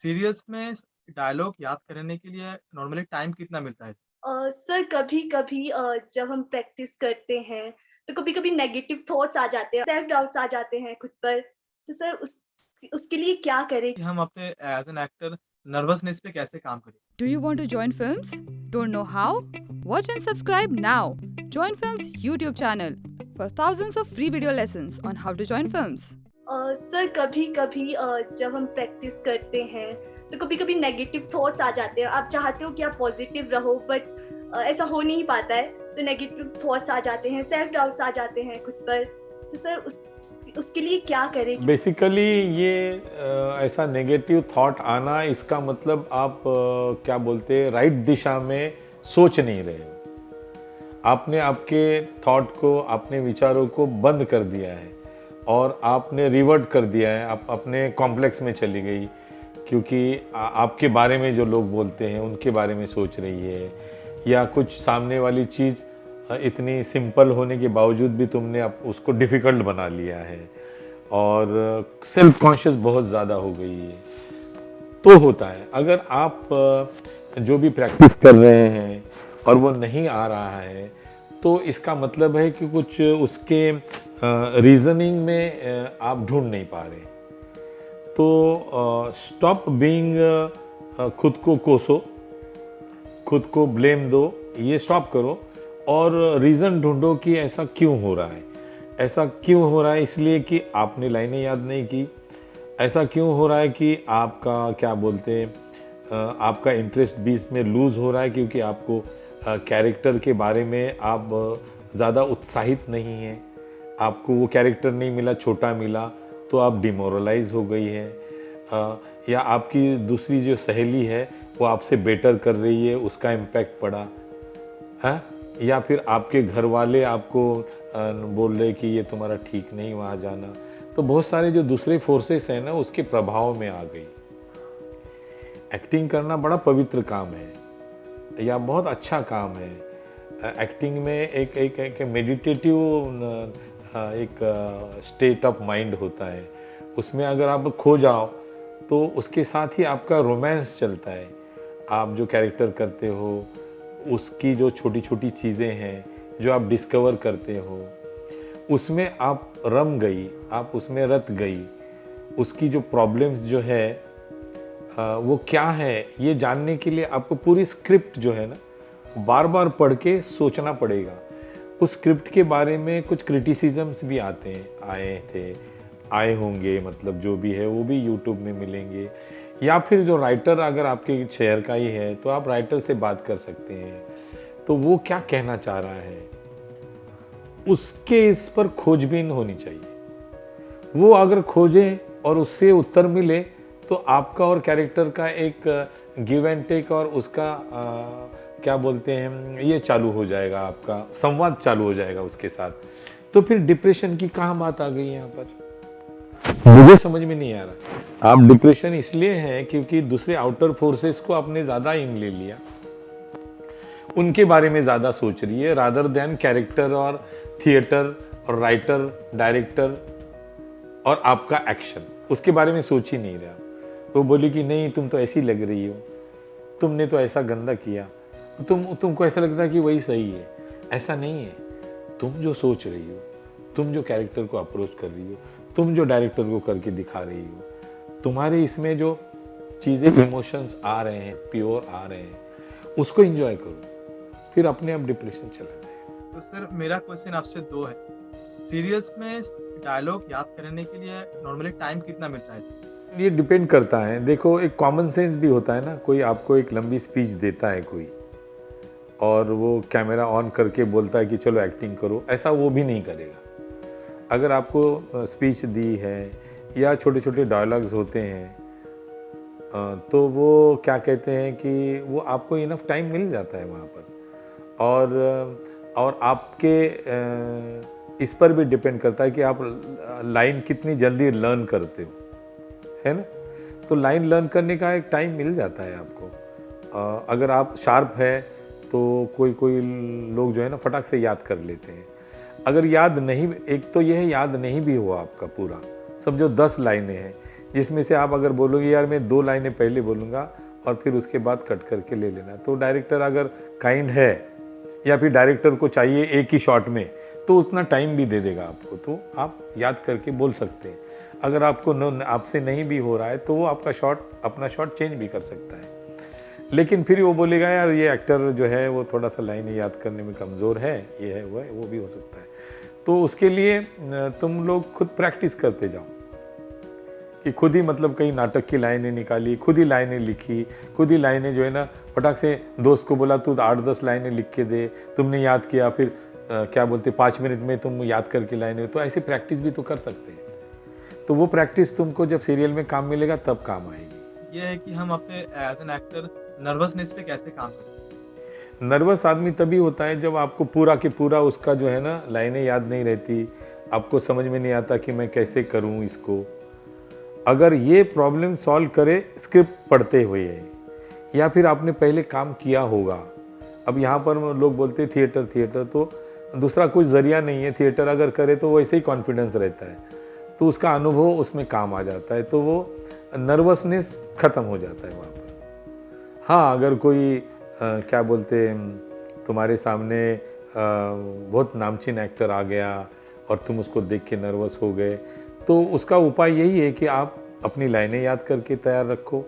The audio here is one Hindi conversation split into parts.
सीरियल्स में डायलॉग याद करने के लिए नॉर्मली टाइम कितना मिलता है? सर कभी-कभी जब हम प्रैक्टिस करते हैं, तो कभी-कभी नेगेटिव थॉट्स आ जाते हैं, सेल्फ डाउट्स आ जाते हैं खुद पर। तो सर उसके लिए क्या करें? कि हम अपने एज़ एन एक्टर नर्वसनेस पे कैसे काम करें? Do you want to join films? Don't know how? Watch and subscribe now. Join Films YouTube channel for thousands of free video lessons on how to join films. Sir कभी-कभी जब हम प्रैक्टिस करते हैं, तो कभी-कभी नेगेटिव थॉट्स आ जाते हैं। आप चाहते हो कि आप पॉजिटिव रहो बट ऐसा हो नहीं पाता है, तो नेगेटिव थॉट्स आ जाते हैं, सेल्फ डाउट्स आ जाते हैं खुद पर। तो सर उसके लिए क्या करें? बेसिकली ये ऐसा नेगेटिव थॉट आना, इसका मतलब आप क्या बोलते हैं, राइट दिशा में सोच नहीं रहे हो। आपने आपके थॉट को, अपने विचारों को बंद कर दिया है और आपने रिवर्ट कर दिया है, आप अपने कॉम्प्लेक्स में चली गई, क्योंकि आपके बारे में जो लोग बोलते हैं उनके बारे में सोच रही है, या कुछ सामने वाली चीज़ इतनी सिंपल होने के बावजूद भी तुमने उसको डिफ़िकल्ट बना लिया है और सेल्फ कॉन्शियस बहुत ज़्यादा हो गई है। तो होता है, अगर आप जो भी प्रैक्टिस कर रहे हैं और वो नहीं आ रहा है, तो इसका मतलब है कि कुछ उसके रीजनिंग में आप ढूंढ नहीं पा रहे। तो स्टॉप बीइंग, खुद को कोसो, खुद को ब्लेम दो, ये स्टॉप करो और रीज़न ढूंढो कि ऐसा क्यों हो रहा है। ऐसा क्यों हो रहा है? इसलिए कि आपने लाइनें याद नहीं की। ऐसा क्यों हो रहा है कि आपका क्या बोलते हैं, आपका इंटरेस्ट भी इसमें लूज़ हो रहा है क्योंकि आपको कैरेक्टर के बारे में आप ज़्यादा उत्साहित नहीं हैं, आपको वो कैरेक्टर नहीं मिला, छोटा मिला, तो आप डिमोरलाइज हो गई है। या आपकी दूसरी जो सहेली है वो आपसे बेटर कर रही है, उसका इम्पैक्ट पड़ा है। या फिर आपके घर वाले आपको बोल रहे कि ये तुम्हारा ठीक नहीं वहाँ जाना। तो बहुत सारे जो दूसरे फोर्सेस हैं ना, उसके प्रभाव में आ गई। एक्टिंग करना बड़ा पवित्र काम है या बहुत अच्छा काम है। एक्टिंग में एक मेडिटेटिव एक स्टेट ऑफ माइंड होता है। उसमें अगर आप खो जाओ तो उसके साथ ही आपका रोमांस चलता है। आप जो कैरेक्टर करते हो, उसकी जो छोटी छोटी चीज़ें हैं जो आप डिस्कवर करते हो, उसमें आप रम गई, आप उसमें रत गई। उसकी जो प्रॉब्लम्स जो है वो क्या है, ये जानने के लिए आपको पूरी स्क्रिप्ट जो है ना बार बार पढ़ के सोचना पड़ेगा। उस स्क्रिप्ट के बारे में कुछ क्रिटिसिज्म्स भी आए होंगे, मतलब जो भी है वो भी यूट्यूब में मिलेंगे। या फिर जो राइटर अगर आपके शहर का ही है तो आप राइटर से बात कर सकते हैं, तो वो क्या कहना चाह रहा है उसके इस पर खोजबीन होनी चाहिए। वो अगर खोजें और उससे उत्तर मिले तो आपका और कैरेक्टर का एक गिव एंड टेक और उसका क्या बोलते हैं, ये चालू हो जाएगा, आपका संवाद चालू हो जाएगा उसके साथ। तो फिर डिप्रेशन की कहाँ बात आ गई यहाँ पर, मुझे समझ में नहीं आ रहा। आप डिप्रेशन इसलिए है क्योंकि दूसरे आउटर फोर्सेस को आपने ज़्यादा इन ले लिया, उनके बारे में ज़्यादा सोच रही है रादर देन कैरेक्टर और थिएटर और राइटर, डायरेक्टर और आपका एक्शन, उसके बारे में सोच ही नहीं रहा। वो बोली कि नहीं तुम तो ऐसी लग रही हो, तुमने तो ऐसा गंदा किया, तुमको ऐसा लगता है कि वही सही है। ऐसा नहीं है। तुम जो सोच रही हो, तुम जो कैरेक्टर को अप्रोच कर रही हो, तुम जो डायरेक्टर को करके दिखा रही हो, तुम्हारे इसमें जो चीज़ें, इमोशंस आ रहे हैं, प्योर आ रहे हैं, उसको एंजॉय करो, फिर अपने आप डिप्रेशन चला जाएगा। तो सर मेरा क्वेश्चन आपसे 2 है। सीरियल्स में डायलॉग याद करने के लिए नॉर्मली टाइम कितना मिलता है? ये डिपेंड करता है। देखो, एक कॉमन सेंस भी होता है ना, कोई आपको एक लंबी स्पीच देता है कोई, और वो कैमरा ऑन करके बोलता है कि चलो एक्टिंग करो, ऐसा वो भी नहीं करेगा। अगर आपको स्पीच दी है या छोटे छोटे डायलॉग्स होते हैं, तो वो क्या कहते हैं कि वो आपको इनफ टाइम मिल जाता है वहाँ पर। और आपके इस पर भी डिपेंड करता है कि आप लाइन कितनी जल्दी लर्न करते हो, है ना। तो लाइन लर्न करने का एक टाइम मिल जाता है आपको। अगर आप शार्प है तो कोई लोग जो है ना फटाक से याद कर लेते हैं। अगर याद नहीं, एक तो यह याद नहीं भी हुआ आपका पूरा, समझो 10 लाइनें हैं, जिसमें से आप अगर बोलोगे यार मैं 2 लाइनें पहले बोलूँगा और फिर उसके बाद कट करके ले लेना, तो डायरेक्टर अगर काइंड है या फिर डायरेक्टर को चाहिए एक ही शॉट में, तो उतना टाइम भी दे देगा आपको, तो आप याद करके बोल सकते हैं। अगर आपको आपसे नहीं भी हो रहा है तो वो आपका अपना शॉट चेंज भी कर सकता है, लेकिन फिर वो बोलेगा यार ये एक्टर जो है वो थोड़ा सा लाइनें याद करने में कमज़ोर है, ये है वो भी हो सकता है। तो उसके लिए तुम लोग खुद प्रैक्टिस करते जाओ कि खुद ही मतलब कई नाटक की लाइनें निकाली, खुद ही लाइनें लिखी, खुद ही लाइनें जो है ना फटाक से दोस्त को बोला तू 8-10 लाइनें लिख के दे, तुमने याद किया, फिर क्या बोलते 5 मिनट में तुम याद करके लाइनें, तो ऐसी प्रैक्टिस भी तो कर सकते हैं। तो वो प्रैक्टिस तुमको जब सीरियल में काम मिलेगा तब काम आएगी। ये है कि हम अपने एज एन एक्टर नर्वसनेस पे कैसे काम करें। नर्वस आदमी तभी होता है जब आपको पूरा के पूरा उसका जो है ना लाइनें याद नहीं रहती, आपको समझ में नहीं आता कि मैं कैसे करूं इसको। अगर ये प्रॉब्लम सॉल्व करे स्क्रिप्ट पढ़ते हुए या फिर आपने पहले काम किया होगा, अब यहाँ पर लोग बोलते थिएटर, तो दूसरा कुछ ज़रिया नहीं है, थिएटर अगर करे तो वैसे ही कॉन्फिडेंस रहता है, तो उसका अनुभव उसमें काम आ जाता है, तो वो नर्वसनेस ख़त्म हो जाता है वहाँ पर। हाँ, अगर कोई क्या बोलते तुम्हारे सामने बहुत नामचीन एक्टर आ गया और तुम उसको देख के नर्वस हो गए, तो उसका उपाय यही है कि आप अपनी लाइनें याद करके तैयार रखो,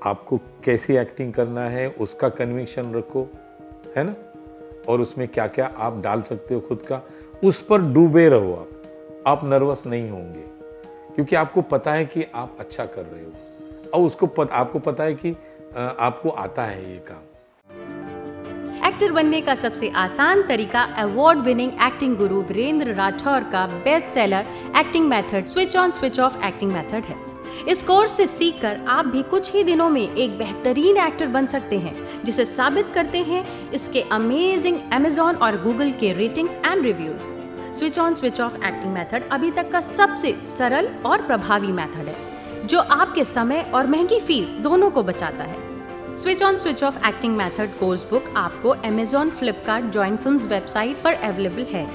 आपको कैसी एक्टिंग करना है उसका कन्विक्शन रखो, है ना, और उसमें क्या क्या आप डाल सकते हो खुद का, उस पर डूबे रहो। आप नर्वस नहीं होंगे क्योंकि आपको पता है कि आप अच्छा कर रहे हो और आपको पता है कि आपको आता है ये काम। एक्टर बनने का सबसे आसान तरीका अवार्ड विनिंग एक्टिंग गुरु वीरेंद्र राठौर का best seller acting method switch on switch off acting method है। इस कोर्स से सीखकर आप भी कुछ ही दिनों में एक बेहतरीन एक्टर बन सकते हैं, जिसे साबित करते हैं इसके अमेजिंग Amazon और Google के ratings and reviews. Switch on switch off acting method अभी तक का सबसे सरल और प्रभावी मेथड है, जो आपके समय और महंगी फीस दोनों को बचाता है। Switch on switch off acting method course book आपको Amazon, Flipkart, join films website पर अवेलेबल है।